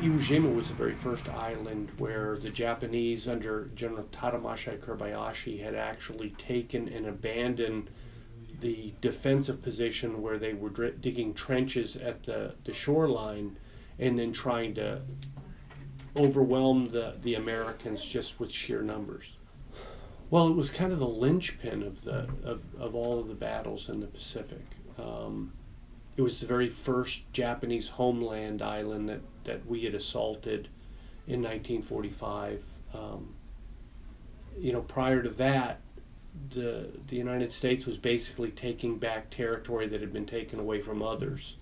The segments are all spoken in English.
Iwo Jima was the very first island where the Japanese, under General Tadamasa Kobayashi, had actually taken and abandoned the defensive position where they were digging trenches at the shoreline and then trying to overwhelm the Americans just with sheer numbers. Well, it was kind of the linchpin of all of the battles in the Pacific. It was the very first Japanese homeland island that we had assaulted in 1945. Prior to that, the United States was basically taking back territory that had been taken away from others.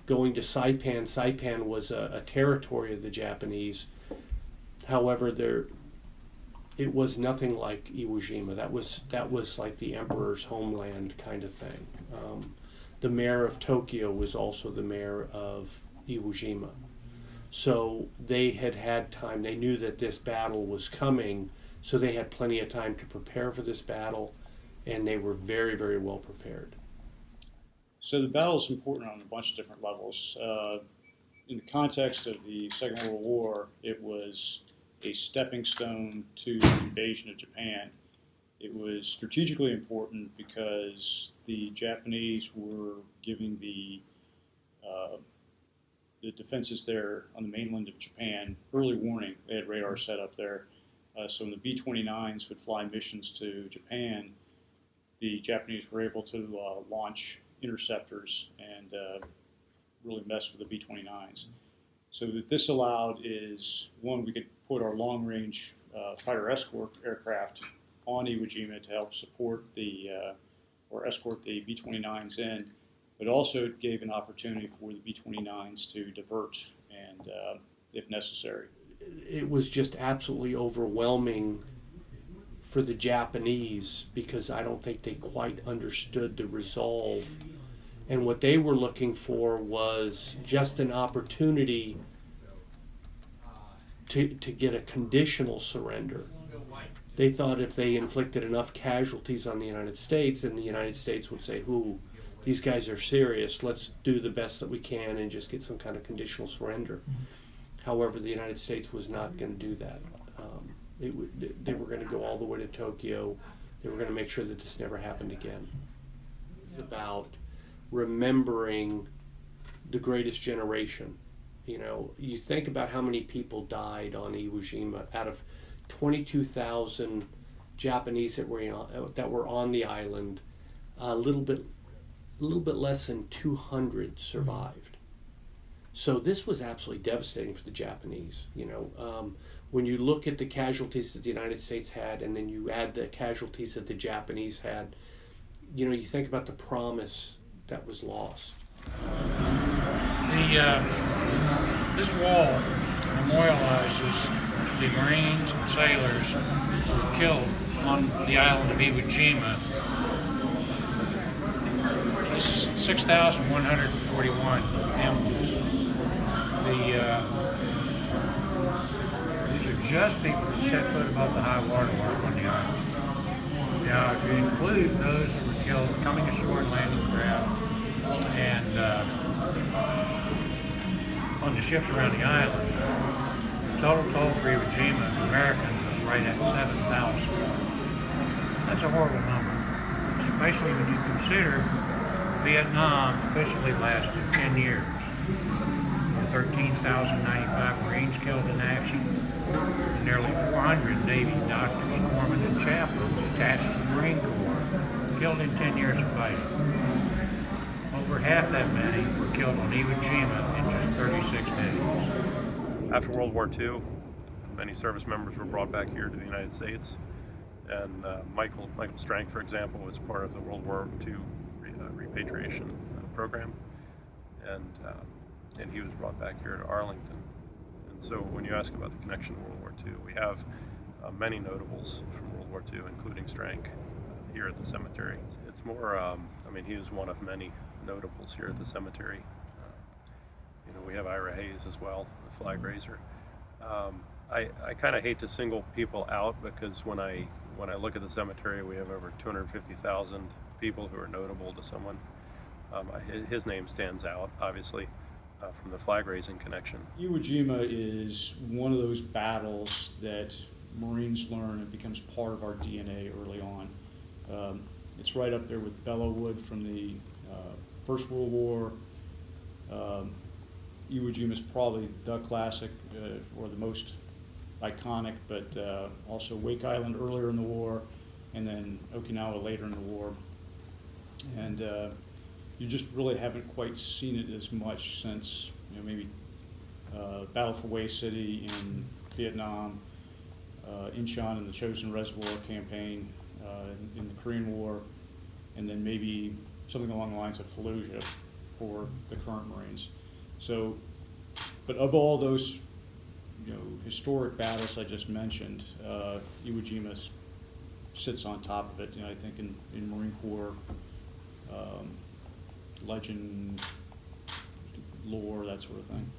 Going to Saipan was a territory of the Japanese. However, it was nothing like Iwo Jima. That was like the emperor's homeland kind of thing. The mayor of Tokyo was also the mayor of Iwo Jima. So they had time. They knew that this battle was coming, so they had plenty of time to prepare for this battle, and they were very, very well prepared. So the battle is important on a bunch of different levels. In the context of the Second World War, it was a stepping stone to the invasion of Japan. It was strategically important because the Japanese were giving the defenses there on the mainland of Japan early warning. They had radar set up there. So when the B-29s would fly missions to Japan, the Japanese were able to launch interceptors and really mess with the B-29s. So what this allowed is, one, we could put our long-range fighter escort aircraft on Iwo Jima to help support or escort the B-29s in, but also it gave an opportunity for the B-29s to divert and, if necessary. It was just absolutely overwhelming for the Japanese because I don't think they quite understood the resolve. And what they were looking for was just an opportunity to get a conditional surrender. They thought if they inflicted enough casualties on the United States, then the United States would say, "Ooh, these guys are serious. Let's do the best that we can and just get some kind of conditional surrender." However, the United States was not going to do that. They were going to go all the way to Tokyo. They were going to make sure that this never happened again. It's about remembering the greatest generation. You think about how many people died on Iwo Jima out of 22,000 Japanese that were on the island. A little bit less than 200 survived. So this was absolutely devastating for the Japanese. When you look at the casualties that the United States had, and then you add the casualties that the Japanese had, you think about the promise that was lost. This wall memorializes the Marines and sailors who were killed on the island of Iwo Jima. This is 6,141 emblems. These are just people who set foot above the high water mark on the island. Now, if you include those who were killed coming ashore in landing craft and on the ships around the island, total toll for Iwo Jima Americans is right at 7,000. That's a horrible number, especially when you consider Vietnam officially lasted 10 years. 13,095 Marines killed in action, and nearly 400 Navy doctors, corpsmen, and chaplains attached to the Marine Corps killed in 10 years of fighting. Over half that many were killed on Iwo Jima in just 36 days. After World War II, many service members were brought back here to the United States, and Michael Strank, for example, was part of the World War II repatriation program, and he was brought back here to Arlington. And so when you ask about the connection to World War II, we have many notables from World War II, including Strank, here at the cemetery. It's more, he was one of many notables here at the cemetery. We have Ira Hayes as well, the flag raiser. I kind of hate to single people out because when I look at the cemetery, we have over 250,000 people who are notable to someone. His name stands out, obviously. from the flag raising connection. Iwo Jima is one of those battles that Marines learn and becomes part of our DNA early on. It's right up there with Bellawood from the First World War. Iwo Jima is probably the classic or the most iconic, but also Wake Island earlier in the war, and then Okinawa later in the war. And you just really haven't quite seen it as much since, you know, maybe Battle for Hue City in Vietnam, Incheon in the Chosin Reservoir campaign in the Korean War, and then maybe something along the lines of Fallujah for the current Marines. So, but of all those, you know, historic battles I just mentioned, Iwo Jima sits on top of it. You know, I think in Marine Corps legend, lore, that sort of thing.